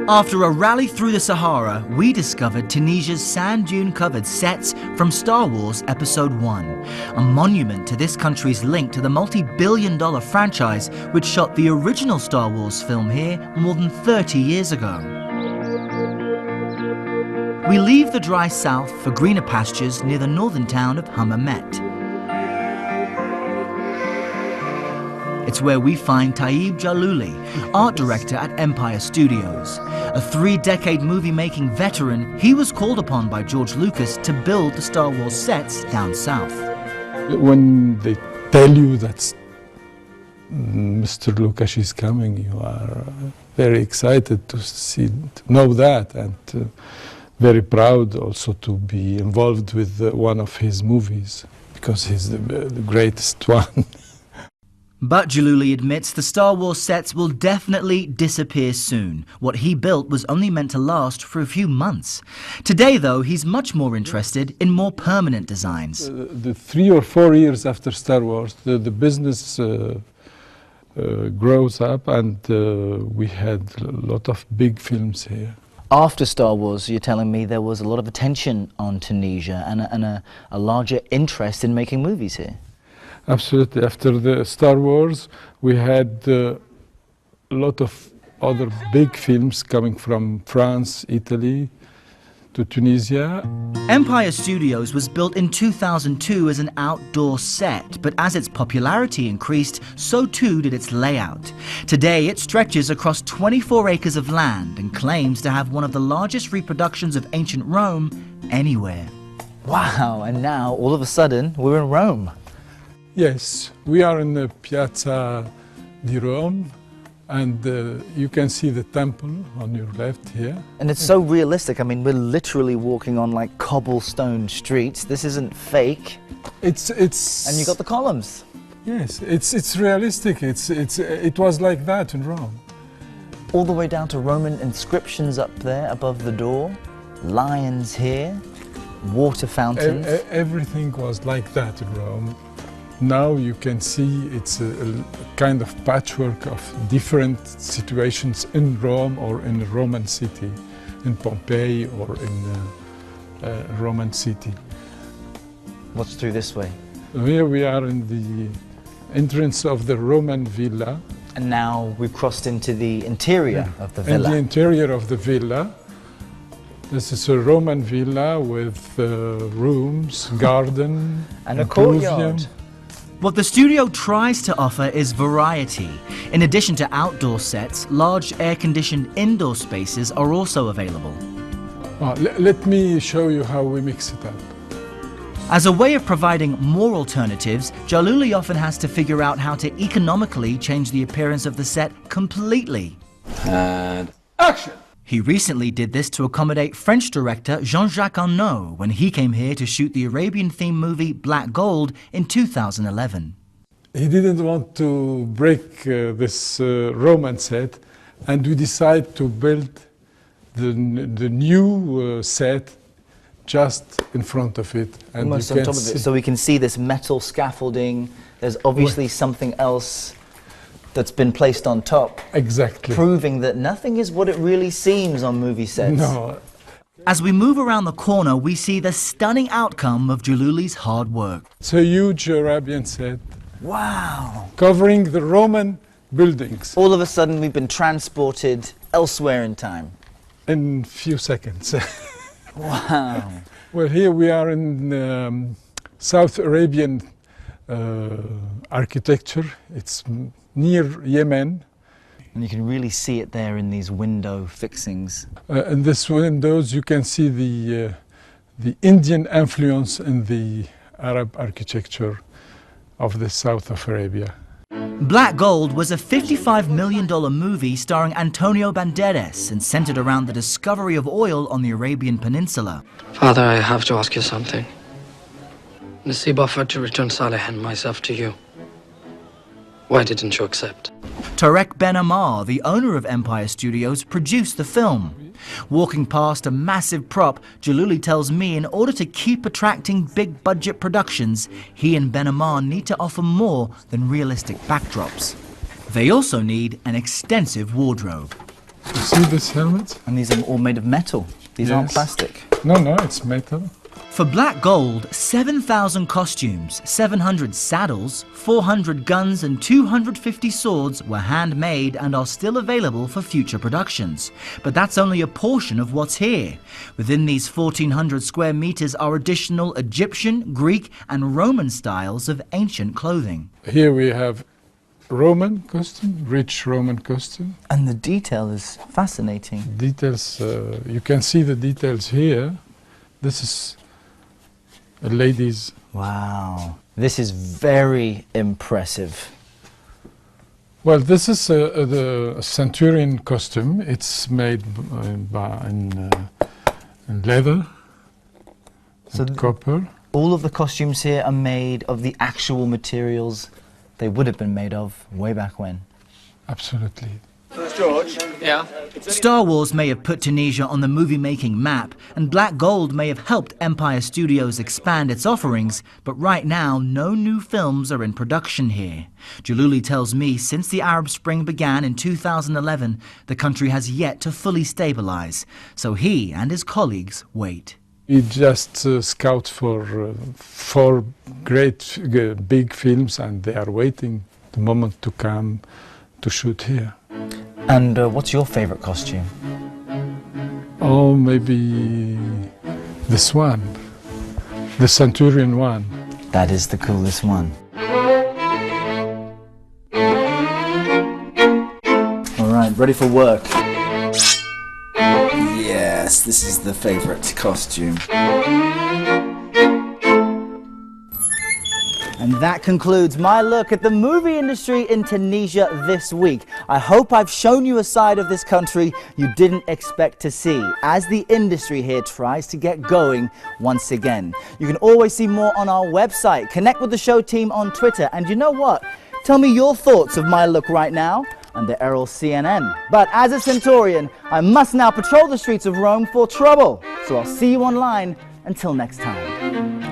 After a rally through the Sahara, we discovered Tunisia's sand dune-covered sets from Star Wars Episode I, a monument to this country's link to the multi-billion-dollar franchise which shot the original Star Wars film here more than 30 years ago. We leave the dry south for greener pastures near the northern town of Hammamet. It's where we find Taieb Jallouli, art director at Empire Studios. A 3-decade movie-making veteran, he was called upon by George Lucas to build the Star Wars sets down south. When they tell you that Mr. Lucas is coming, you are very excited to know that, and very proud also to be involved with one of his movies, because he's the greatest one. But Jallouli admits the Star Wars sets will definitely disappear soon. What he built was only meant to last for a few months. Today, though, he's much more interested in more permanent designs. The 3 or 4 years after Star Wars, the business grows up, and we had a lot of big films here. After Star Wars, you're telling me there was a lot of attention on Tunisia and a larger interest in making movies here. Absolutely. After the Star Wars, we had a lot of other big films coming from France, Italy, to Tunisia. Empire Studios was built in 2002 as an outdoor set, but as its popularity increased, so too did its layout. Today, it stretches across 24 acres of land and claims to have one of the largest reproductions of ancient Rome anywhere. Wow, and now, all of a sudden, we're in Rome. Yes, we are in the Piazza di Rome, and you can see the temple on your left here. And it's so realistic. I mean, we're literally walking on like cobblestone streets. This isn't fake. It's and you got the columns. Yes, it's realistic. It was like that in Rome. All the way down to Roman inscriptions up there above the door. Lions here, water fountains. Everything was like that in Rome. Now you can see it's a kind of patchwork of different situations in Rome or in a Roman city, in Pompeii or in a Roman city. What's through this way? Here we are in the entrance of the Roman villa. And now we've crossed into the interior of the villa. In the interior of the villa. This is a Roman villa with rooms, garden, and a courtyard. What the studio tries to offer is variety. In addition to outdoor sets, large air-conditioned indoor spaces are also available. Let me show you how we mix it up. As a way of providing more alternatives, Jallouli often has to figure out how to economically change the appearance of the set completely. And action! He recently did this to accommodate French director Jean-Jacques Annaud when he came here to shoot the Arabian-themed movie Black Gold in 2011. He didn't want to break this Roman set, and we decided to build the new set just in front of it. And almost on top of it, so we can see this metal scaffolding. There's obviously something else that's been placed on top. Exactly. Proving that nothing is what it really seems on movie sets. No. As we move around the corner, we see the stunning outcome of Jallouli's hard work. It's a huge Arabian set. Wow. Covering the Roman buildings. All of a sudden, we've been transported elsewhere in time. In a few seconds. Wow. Well, here we are in South Arabian architecture. It's near Yemen. And you can really see it there in these window fixings. In these windows you can see the Indian influence in the Arab architecture of the south of Arabia. Black Gold was a $55 million movie starring Antonio Banderas and centered around the discovery of oil on the Arabian Peninsula. Father, I have to ask you something. Nasib offered to return Saleh and myself to you. Why didn't you accept? Tarek Ben Ammar, the owner of Empire Studios, produced the film. Walking past a massive prop, Jallouli tells me in order to keep attracting big-budget productions, he and Ben Ammar need to offer more than realistic backdrops. They also need an extensive wardrobe. You see this helmet? And these are all made of metal. These aren't Yes. plastic. No, it's metal. For Black Gold, 7,000 costumes, 700 saddles, 400 guns and 250 swords were handmade and are still available for future productions. But that's only a portion of what's here. Within these 1,400 square meters are additional Egyptian, Greek and Roman styles of ancient clothing. Here we have Roman costume, rich Roman costume. And the detail is fascinating. Details, you can see the details here. This is a lady's. Wow, this is very impressive. Well, this is the centurion costume. It's made in leather and copper. All of the costumes here are made of the actual materials they would have been made of way back when. Absolutely. George? Yeah? Star Wars may have put Tunisia on the movie-making map, and Black Gold may have helped Empire Studios expand its offerings, but right now, no new films are in production here. Jallouli tells me since the Arab Spring began in 2011, the country has yet to fully stabilize, so he and his colleagues wait. We just scout for 4 great big films, and they are waiting the moment to come to shoot here. And what's your favorite costume? Oh, maybe this one, the centurion one. That is the coolest one. All right, ready for work. Yes, this is the favorite costume. And that concludes my look at the movie industry in Tunisia this week. I hope I've shown you a side of this country you didn't expect to see as the industry here tries to get going once again. You can always see more on our website, connect with the show team on Twitter, and you know what? Tell me your thoughts of my look right now under Errol CNN. But as a Centurion, I must now patrol the streets of Rome for trouble. So I'll see you online until next time.